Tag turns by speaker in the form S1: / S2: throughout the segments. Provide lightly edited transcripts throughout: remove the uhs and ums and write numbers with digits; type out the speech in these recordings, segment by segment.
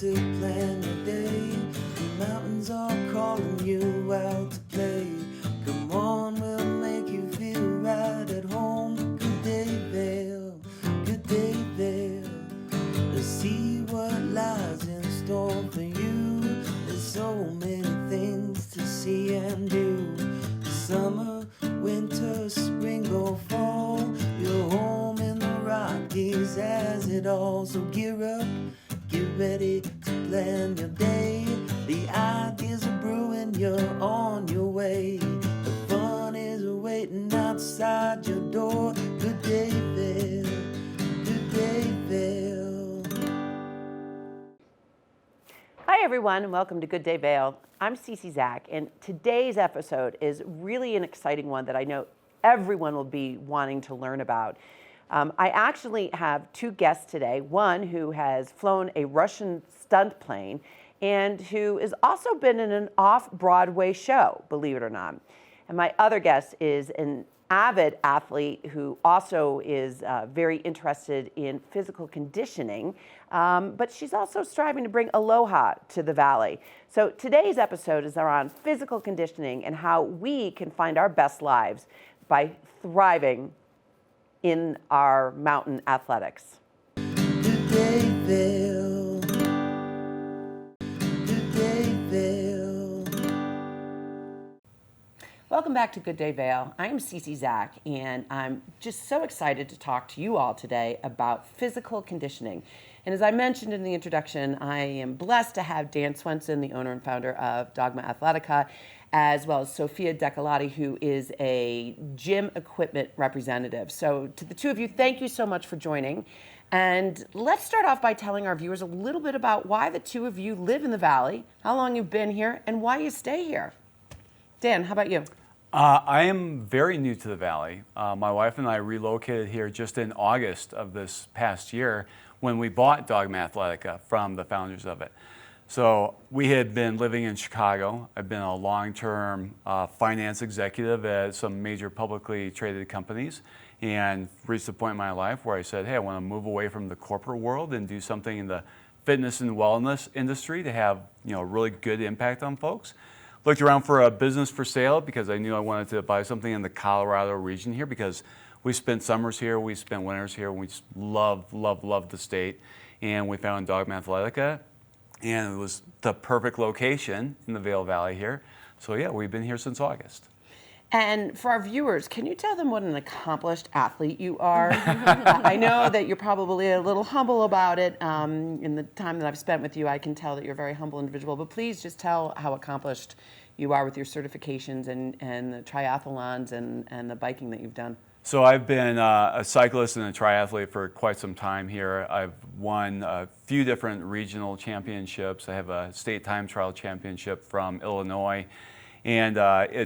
S1: to plan your day. The mountains are calling you out to play. Come on, we'll make you feel right at home. Good day, Vail. Good day, Vail. Let's see what lies in store for you. There's so many things to see and do. Summer, winter, spring or fall, you're home in the Rockies as it all. So gear up, get ready to plan your day. The ideas are brewing, you're on your way. The fun is waiting outside your door. Good day, Vail. Good day, Vail.
S2: Hi everyone, and welcome to Good Day Vail. I'm Cece Zach, and today's episode is really an exciting one that I know everyone will be wanting to learn about. I actually have two guests today, one who has flown a Russian stunt plane and who has also been in an off-Broadway show, believe it or not. And my other guest is an avid athlete who also is very interested in physical conditioning, but she's also striving to bring aloha to the Valley. So today's episode is around physical conditioning and how we can find our best lives by thriving in our mountain athletics.
S1: Good day, Vail. Good day, Vail.
S2: Welcome back to Good Day Vail. I'm Cece Zach, and I'm just so excited to talk to you all today about physical conditioning. And as I mentioned in the introduction, I am blessed to have Dan Swenson, the owner and founder of Dogma Athletica, as well as Sophia Decolati, who is a gym equipment representative. So to the two of you, thank you so much for joining. And let's start off by telling our viewers a little bit about why the two of you live in the Valley, how long you've been here, and why you stay here. Dan, how about you?
S3: I am very new to the Valley. My wife and I relocated here just in August of this past year when we bought Dogma Athletica from the founders of it. So we had been living in Chicago. I've been a long-term finance executive at some major publicly traded companies and reached a point in my life where I said, hey, I want to move away from the corporate world and do something in the fitness and wellness industry to have, really good impact on folks. Looked around for a business for sale because I knew I wanted to buy something in the Colorado region here because we spent summers here, we spent winters here, and we just love the state. And we found Dogma Athletica, and it was the perfect location in the Vail Valley here. So yeah, we've been here since August.
S2: And for our viewers, can you tell them what an accomplished athlete you are? I know that you're probably a little humble about it. In the time that I've spent with you, I can tell that you're a very humble individual, but please just tell how accomplished you are with your certifications and the triathlons and the biking that you've done.
S3: So I've been a cyclist and a triathlete for quite some time here. I've won a few different regional championships. I have a state time trial championship from Illinois. And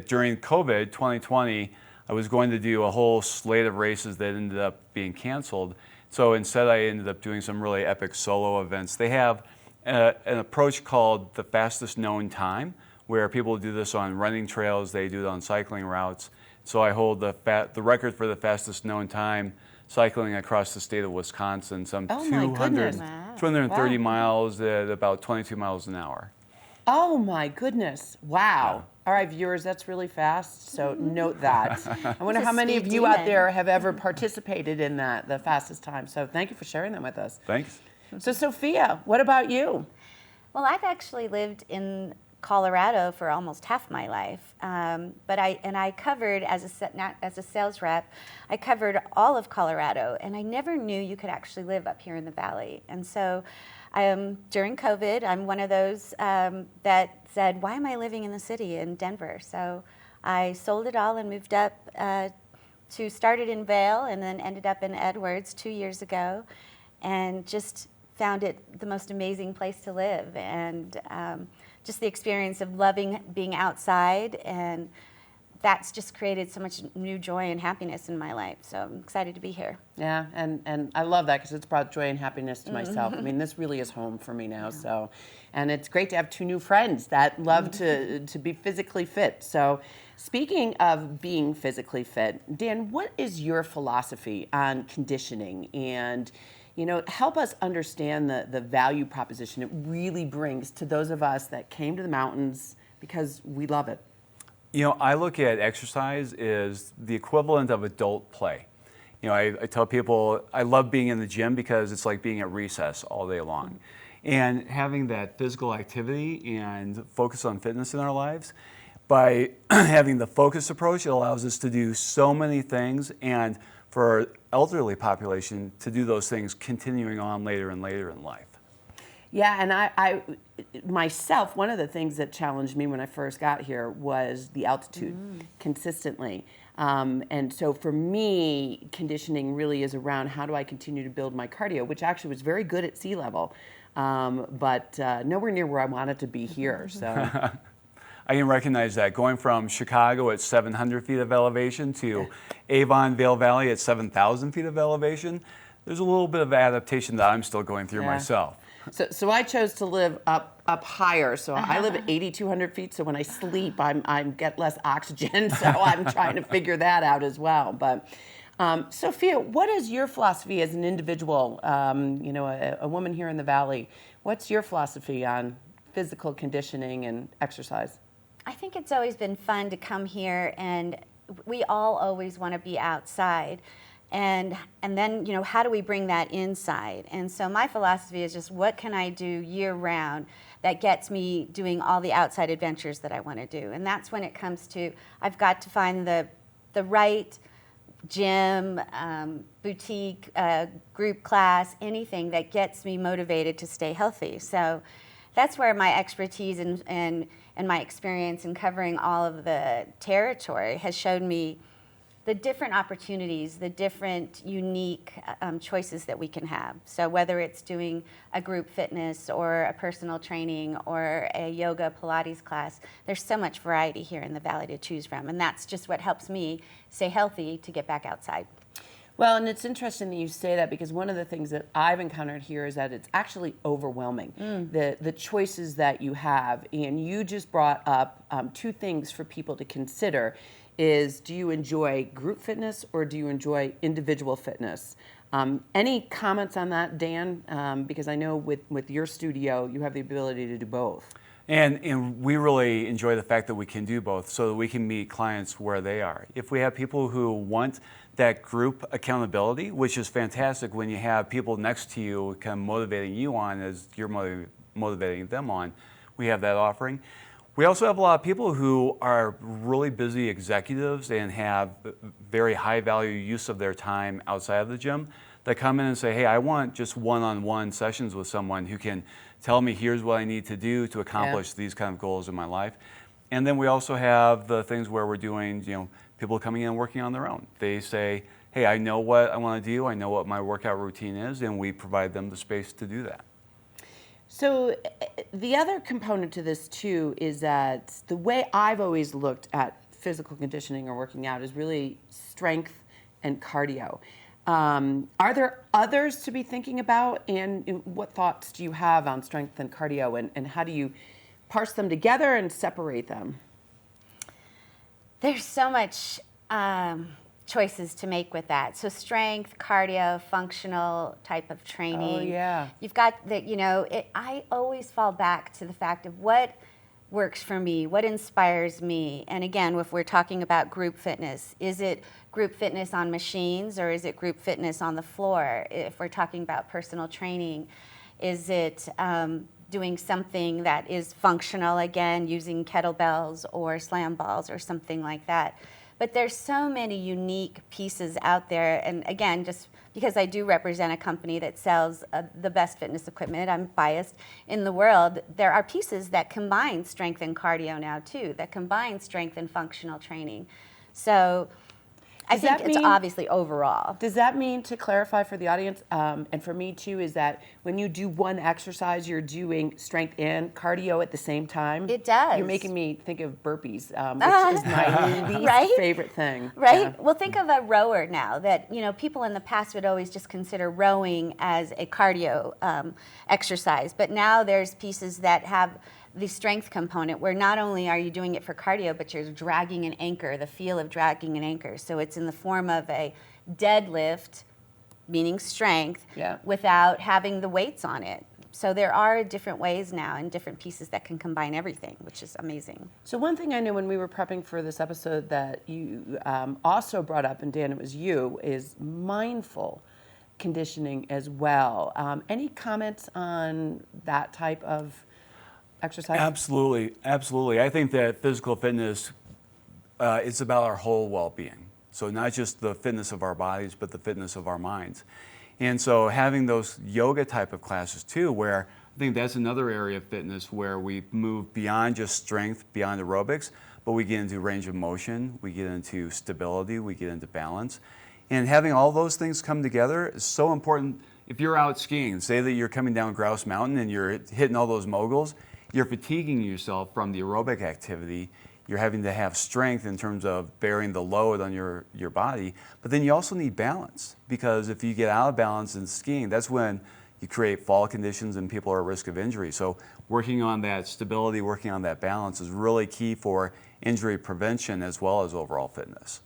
S3: during COVID 2020, I was going to do a whole slate of races that ended up being canceled. So instead, I ended up doing some really epic solo events. They have an approach called the fastest known time, where people do this on running trails, they do it on cycling routes. So I hold the record for the fastest known time cycling across the state of Wisconsin, some 230 miles at about 22 miles an hour.
S2: Oh my goodness, wow. All right, viewers, that's really fast, so note that. I wonder how many of you out there have ever participated in that, the fastest time. So thank you for sharing that with us.
S3: Thanks.
S2: So Sophia, what about you?
S4: Well, I've actually lived in Colorado for almost half my life, but I covered as a sales rep, I covered all of Colorado, and I never knew you could actually live up here in the Valley. And so, during COVID, I'm one of those that said, "Why am I living in the city in Denver?" So I sold it all and moved up to started in Vail and then ended up in Edwards 2 years ago, and just found it the most amazing place to live, and just the experience of loving being outside, and that's just created so much new joy and happiness in my life. So I'm excited to be here.
S2: Yeah, and I love that because it's brought joy and happiness to myself. I mean, this really is home for me now. Yeah. So, and it's great to have two new friends that love to be physically fit. So, speaking of being physically fit, Dan, what is your philosophy on conditioning? And help us understand the value proposition it really brings to those of us that came to the mountains because we love it.
S3: I look at exercise as the equivalent of adult play. I tell people I love being in the gym because it's like being at recess all day long. And having that physical activity and focus on fitness in our lives, by having the focus approach, it allows us to do so many things, and for our elderly population to do those things continuing on later and later in life.
S2: Yeah, and I myself, one of the things that challenged me when I first got here was the altitude consistently. And so for me, conditioning really is around how do I continue to build my cardio, which actually was very good at sea level, but nowhere near where I want it to be here. So
S3: I can recognize that. Going from Chicago at 700 feet of elevation to Avon, Vail Valley at 7,000 feet of elevation, there's a little bit of adaptation that I'm still going through myself.
S2: So I chose to live up higher. So I live at 8,200 feet. So when I sleep, I get less oxygen. So I'm trying to figure that out as well. But Sophia, what is your philosophy as an individual? A woman here in the Valley. What's your philosophy on physical conditioning and exercise?
S4: I think it's always been fun to come here, and we all always want to be outside. And then, how do we bring that inside? And so my philosophy is just what can I do year round that gets me doing all the outside adventures that I want to do? And that's when it comes to, I've got to find the right gym, boutique, group class, anything that gets me motivated to stay healthy. So that's where my expertise and my experience in covering all of the territory has shown me the different opportunities, the different unique choices that we can have. So whether it's doing a group fitness or a personal training or a yoga Pilates class, there's so much variety here in the Valley to choose from. And that's just what helps me stay healthy to get back outside.
S2: Well, and it's interesting that you say that because one of the things that I've encountered here is that it's actually overwhelming, the choices that you have. And you just brought up two things for people to consider is, do you enjoy group fitness or do you enjoy individual fitness? Any comments on that, Dan? Because I know with your studio, you have the ability to do both.
S3: And we really enjoy the fact that we can do both so that we can meet clients where they are. If we have people who want that group accountability, which is fantastic when you have people next to you kind of motivating you on as you're motivating them on, we have that offering. We also have a lot of people who are really busy executives and have very high value use of their time outside of the gym that come in and say, hey, I want just one-on-one sessions with someone who can tell me here's what I need to do to accomplish these kind of goals in my life. And then we also have the things where we're doing, people coming in and working on their own. They say, hey, I know what I want to do, I know what my workout routine is, and we provide them the space to do that.
S2: So the other component to this too is that the way I've always looked at physical conditioning or working out is really strength and cardio. Are there others to be thinking about, and what thoughts do you have on strength and cardio, and how do you parse them together and separate them?
S4: There's so much choices to make with that. So strength, cardio, functional type of training.
S2: Oh, yeah.
S4: You've got the, I always fall back to the fact of what works for me, what inspires me. And again, if we're talking about group fitness, is it group fitness on machines or is it group fitness on the floor? If we're talking about personal training, is it doing something that is functional, again, using kettlebells or slam balls or something like that? But there's so many unique pieces out there. And again, just because I do represent a company that sells the best fitness equipment, I'm biased, in the world, there are pieces that combine strength and cardio now too, that combine strength and functional training. So I think it's obviously overall.
S2: Does that mean, to clarify for the audience, and for me too, is that when you do one exercise, you're doing strength and cardio at the same time?
S4: It does.
S2: You're making me think of burpees, which is my least favorite thing.
S4: Right?
S2: Yeah.
S4: Well, think of a rower now that, people in the past would always just consider rowing as a cardio exercise. But now there's pieces that have the strength component where not only are you doing it for cardio, but you're dragging an anchor, the feel of dragging an anchor. So it's in the form of a deadlift meaning strength,
S2: Yeah.
S4: without having the weights on it. So there are different ways now and different pieces that can combine everything, which is amazing.
S2: So one thing I know when we were prepping for this episode that you also brought up, and Dan, it was you, is mindful conditioning as well. Any comments on that type of exercise?
S3: Absolutely, absolutely. I think that physical fitness it's about our whole well-being. So not just the fitness of our bodies, but the fitness of our minds. And so having those yoga type of classes too, where I think that's another area of fitness where we move beyond just strength, beyond aerobics, but we get into range of motion, we get into stability, we get into balance. And having all those things come together is so important. If you're out skiing, say that you're coming down Grouse Mountain and you're hitting all those moguls, you're fatiguing yourself from the aerobic activity. You're having to have strength in terms of bearing the load on your body, but then you also need balance, because if you get out of balance in skiing, that's when you create fall conditions and people are at risk of injury. So working on that stability, working on that balance is really key for injury prevention as well as overall fitness.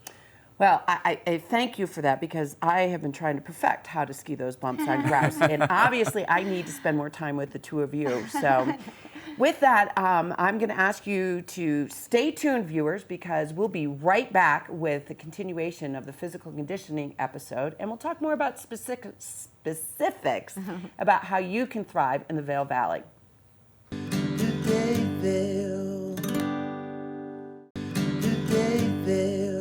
S2: Well, I thank you for that, because I have been trying to perfect how to ski those bumps on grouse. And obviously, I need to spend more time with the two of you. So with that, I'm going to ask you to stay tuned, viewers, because we'll be right back with the continuation of the physical conditioning episode. And we'll talk more about specifics about how you can thrive in the Vail Valley.
S1: Good day, Vail. Good day, Vail.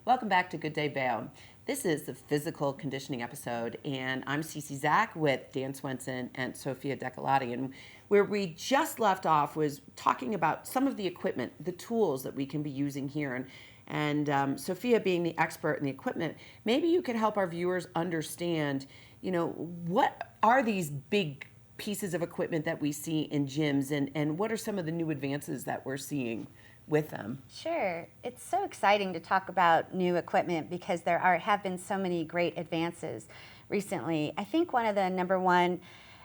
S2: Welcome back to Good Day Vail. This is the physical conditioning episode, and I'm Cece Zach with Dan Swenson and Sophia Decolati. And where we just left off was talking about some of the equipment, the tools that we can be using here. And Sophia, being the expert in the equipment, maybe you could help our viewers understand, what are these big pieces of equipment that we see in gyms, and what are some of the new advances that we're seeing with them?
S4: Sure. It's so exciting to talk about new equipment because there have been so many great advances recently. I think one of the number one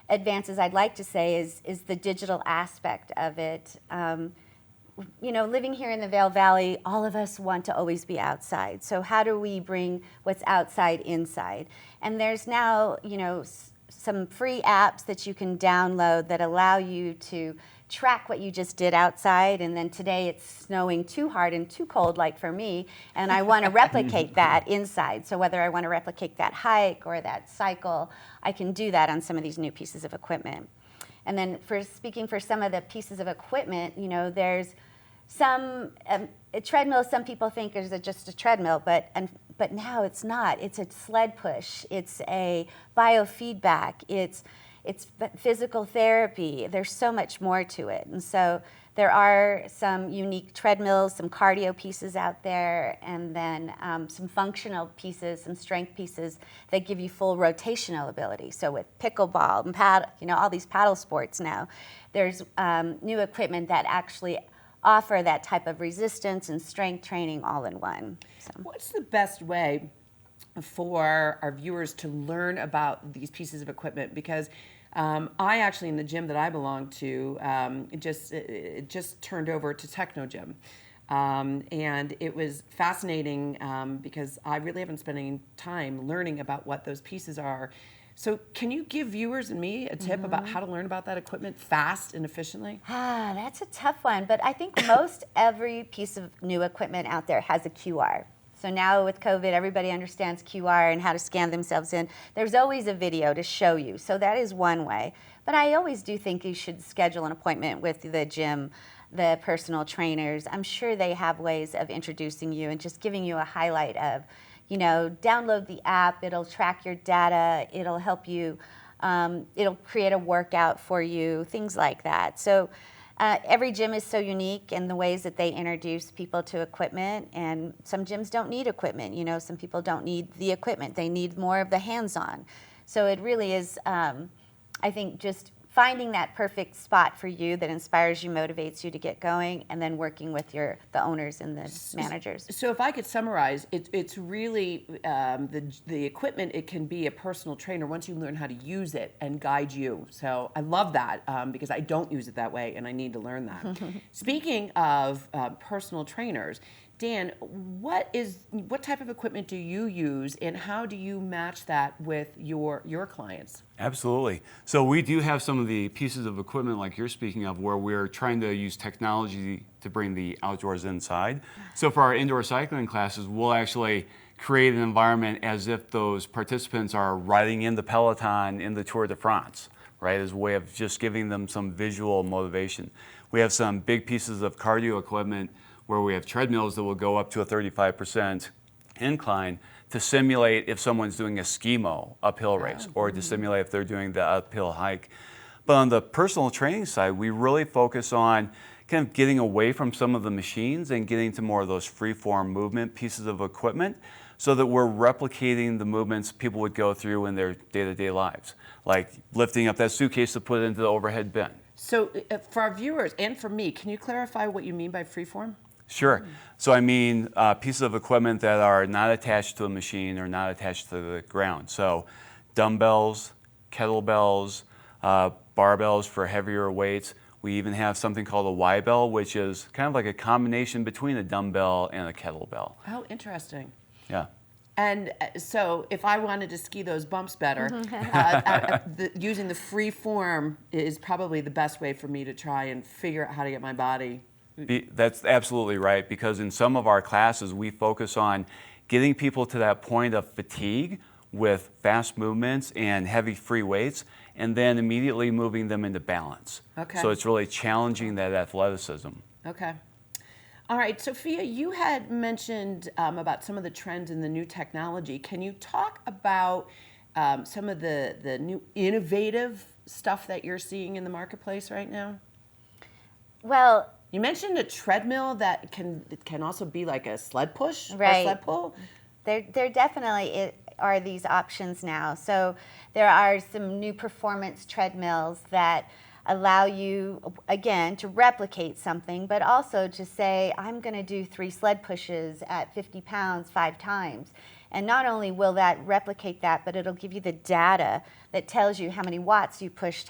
S4: advances I'd like to say is the digital aspect of it. Living here in the Vail Valley, all of us want to always be outside. So how do we bring what's outside inside? And there's now, some free apps that you can download that allow you to track what you just did outside, and then today it's snowing too hard and too cold, like for me, and I want to replicate that inside. So whether I want to replicate that hike or that cycle, I can do that on some of these new pieces of equipment. And then speaking for some of the pieces of equipment, there's some a treadmill. Some people think is just a treadmill, but now it's not. It's a sled push. It's a biofeedback. It's physical therapy. There's so much more to it. And so there are some unique treadmills, some cardio pieces out there, and then some functional pieces, some strength pieces that give you full rotational ability. So with pickleball and paddle, all these paddle sports now, there's new equipment that actually offer that type of resistance and strength training all in one. So.
S2: What's the best way for our viewers to learn about these pieces of equipment? Because I actually, in the gym that I belong to, it just turned over to Techno Gym. And it was fascinating because I really haven't spent any time learning about what those pieces are. So can you give viewers and me a tip about how to learn about that equipment fast and efficiently?
S4: That's a tough one, but I think most every piece of new equipment out there has a QR. So now with COVID, everybody understands QR and how to scan themselves in. There's always a video to show you. So that is one way. But I always do think you should schedule an appointment with the gym, the personal trainers. I'm sure they have ways of introducing you and just giving you a highlight of, download the app. It'll track your data. It'll help you. It'll create a workout for you, things like that. So every gym is so unique in the ways that they introduce people to equipment, and some gyms don't need equipment. Some people don't need the equipment. They need more of the hands-on. So it really is, I think, just finding that perfect spot for you that inspires you, motivates you to get going, and then working with the owners and the managers.
S2: So if I could summarize, it's really the equipment. It can be a personal trainer once you learn how to use it and guide you. So I love that because I don't use it that way, and I need to learn that. Speaking of personal trainers, Dan, what type of equipment do you use, and how do you match that with your clients?
S3: Absolutely. So we do have some of the pieces of equipment like you're speaking of where we're trying to use technology to bring the outdoors inside. So for our indoor cycling classes, we'll actually create an environment as if those participants are riding in the Peloton in the Tour de France, right, as a way of just giving them some visual motivation. We have some big pieces of cardio equipment where we have treadmills that will go up to a 35% incline to simulate if someone's doing a skimo uphill race or to simulate if they're doing the uphill hike. But on the personal training side, we really focus on kind of getting away from some of the machines and getting to more of those free-form movement pieces of equipment so that we're replicating the movements people would go through in their day-to-day lives, like lifting up that suitcase to put it into the overhead bin.
S2: So for our viewers and for me, can you clarify what you mean by freeform?
S3: Sure. So I mean pieces of equipment that are not attached to a machine or not attached to the ground. So dumbbells, kettlebells, barbells for heavier weights. We even have something called a Y-bell, which is kind of like a combination between a dumbbell and a kettlebell.
S2: Oh, interesting.
S3: Yeah.
S2: And so if I wanted to ski those bumps better, using the free form is probably the best way for me to try and figure out how to get my body.
S3: That's absolutely right, because in some of our classes, we focus on getting people to that point of fatigue with fast movements and heavy free weights, and then immediately moving them into balance.
S2: Okay.
S3: So it's really challenging that athleticism.
S2: Okay. All right, Sophia, you had mentioned about some of the trends in the new technology. Can you talk about some of the new innovative stuff that you're seeing in the marketplace right now?
S4: Well,
S2: you mentioned a treadmill that can also be like a sled push
S4: right.
S2: or sled pull.
S4: There definitely are these options now. So there are some new performance treadmills that allow you, again, to replicate something, but also to say, I'm going to do 3 sled pushes at 50 pounds 5 times. And not only will that replicate that, but it'll give you the data that tells you how many watts you pushed,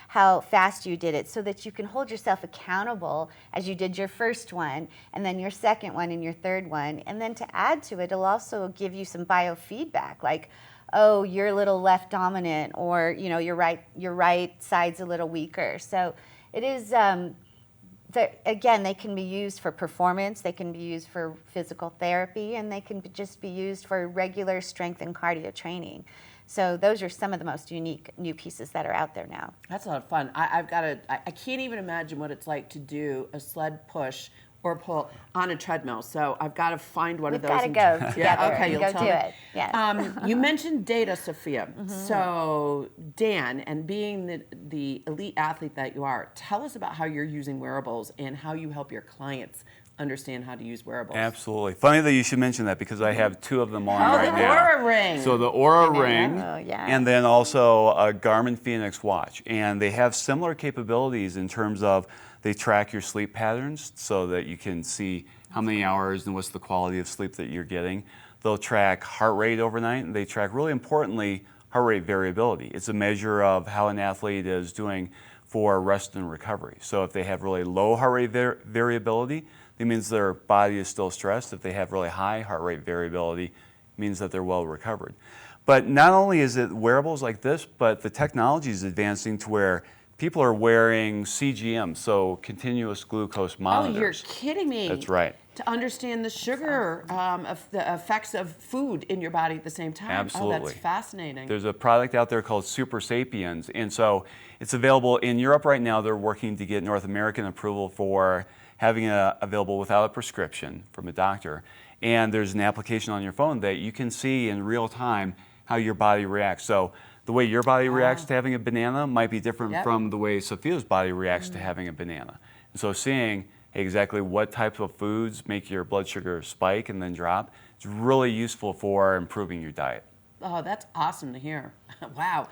S4: how fast you did it, so that you can hold yourself accountable as you did your first one, and then your second one, and your third one. And then to add to it, it'll also give you some biofeedback, like, oh, you're a little left dominant, or your right side's a little weaker. So it is. Again, they can be used for performance, they can be used for physical therapy, and they can just be used for regular strength and cardio training. So those are some of the most unique new pieces that are out there now.
S2: That's a lot of fun. I can't even imagine what it's like to do a sled push or pull on a treadmill. So I've got to find one of those.
S4: We've got to go together.
S2: Yeah, okay,
S4: you'll
S2: you'll
S4: go
S2: tell
S4: do
S2: me.
S4: it. Yes.
S2: You mentioned data, Sophia. So Dan, and being the elite athlete that you are, tell us about how you're using wearables and how you help your clients understand how to use wearables.
S3: Absolutely. Funny that you should mention that, because I have 2 of them on right
S2: the
S3: now.
S2: Oura Ring.
S3: So the Oura Ring,
S4: yeah.
S3: and then also a Garmin Phoenix watch. And they have similar capabilities in terms of they track your sleep patterns so that you can see how many hours and what's the quality of sleep that you're getting. They'll track heart rate overnight, and they track, really importantly, heart rate variability. It's a measure of how an athlete is doing for rest and recovery. So if they have really low heart rate variability, it means their body is still stressed. If they have really high heart rate variability, it means that they're well recovered. But not only is it wearables like this, but the technology is advancing to where people are wearing CGM, so continuous glucose monitors.
S2: Oh, you're kidding me.
S3: That's right.
S2: To understand the sugar, the effects of food in your body at the same time.
S3: Absolutely.
S2: Oh, that's fascinating.
S3: There's a product out there called Super Sapiens, and so it's available in Europe right now. They're working to get North American approval for having it available without a prescription from a doctor. And there's an application on your phone that you can see in real time how your body reacts. So the way your body reacts to having a banana might be different from the way Sophia's body reacts to having a banana. And so seeing exactly what types of foods make your blood sugar spike and then drop, it's really useful for improving your diet.
S2: Oh, that's awesome to hear. Wow.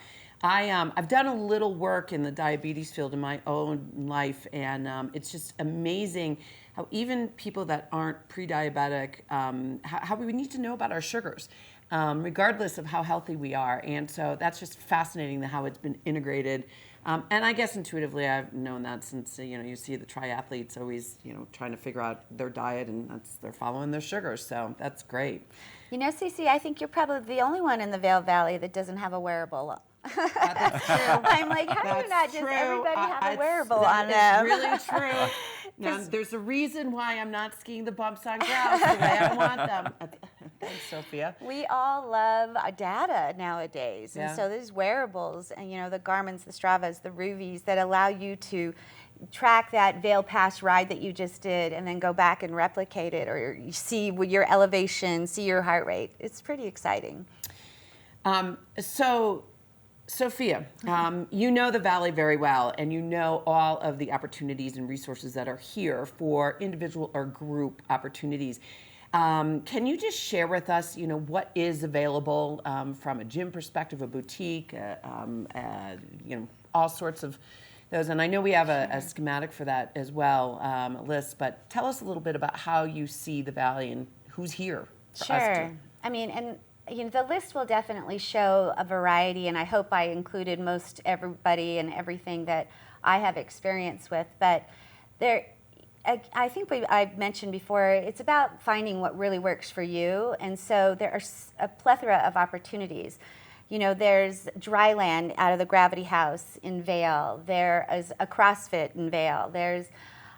S2: I've done a little work in the diabetes field in my own life, and it's just amazing how even people that aren't pre-diabetic, how we need to know about our sugars, regardless of how healthy we are. And so that's just fascinating how it's been integrated And I guess intuitively I've known that since, you see the triathletes always, trying to figure out their diet, and they're following their sugars. So that's great.
S4: Cece, I think you're probably the only one in the Vail Valley that doesn't have a wearable.
S2: That's true.
S4: I'm like, how do not just everybody have a wearable on them?
S2: That's really true. Now, there's a reason why I'm not skiing the bumps on grouse the way I want them. Thanks, Sophia.
S4: We all love data nowadays, and
S2: Yeah.
S4: so there's wearables, and the Garmin's, the Stravas, the Ruvies that allow you to track that Vail Pass ride that you just did, and then go back and replicate it, or you see your elevation, see your heart rate. It's pretty exciting.
S2: So, Sophia, you know the Valley very well, and you know all of the opportunities and resources that are here for individual or group opportunities. Can you just share with us, what is available from a gym perspective, a boutique, all sorts of those? And I know we have a schematic for that as well, a list, but tell us a little bit about how you see the Valley and who's here for us to.
S4: Sure. I mean, and the list will definitely show a variety, and I hope I included most everybody and everything that I have experience with. But I think I mentioned before, it's about finding what really works for you, and so there are a plethora of opportunities. There's Dryland out of the Gravity House in Vail. There is a CrossFit in Vail. There's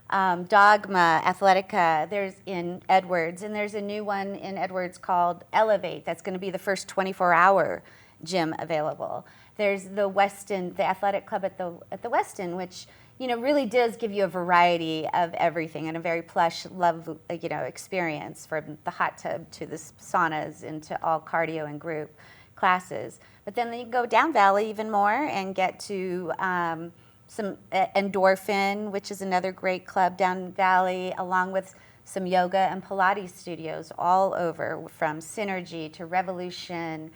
S4: Dogma Athletica, there's in Edwards, and there's a new one in Edwards called Elevate that's going to be the first 24-hour gym available. There's the Weston, the athletic club at the Weston, which really does give you a variety of everything and a very plush, experience, from the hot tub to the saunas and to all cardio and group classes. But then you go down Valley even more and get to some Endorphin, which is another great club down Valley, along with some yoga and Pilates studios all over, from Synergy to Revolution,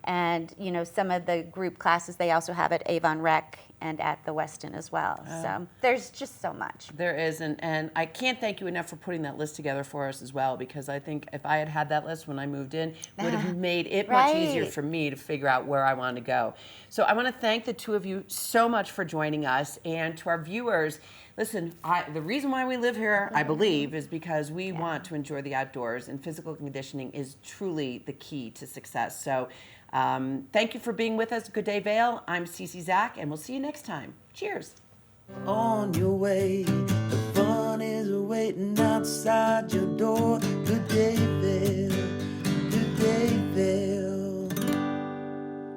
S4: and some of the group classes they also have at Avon Rec and at the Weston as well. So there's just so much.
S2: There is, and I can't thank you enough for putting that list together for us as well, because I think if I had had that list when I moved in, it would have made it much easier for me to figure out where I want to go. So I want to thank the two of you so much for joining us, and to our viewers, listen, the reason why we live here, I believe, is because we want to enjoy the outdoors, and physical conditioning is truly the key to success. So thank you for being with us. Good Day Vail. I'm Cece Zach, and we'll see you next time. Cheers.
S1: On your way, the fun is waiting outside your door. Good day, Vail. Good day, Vail.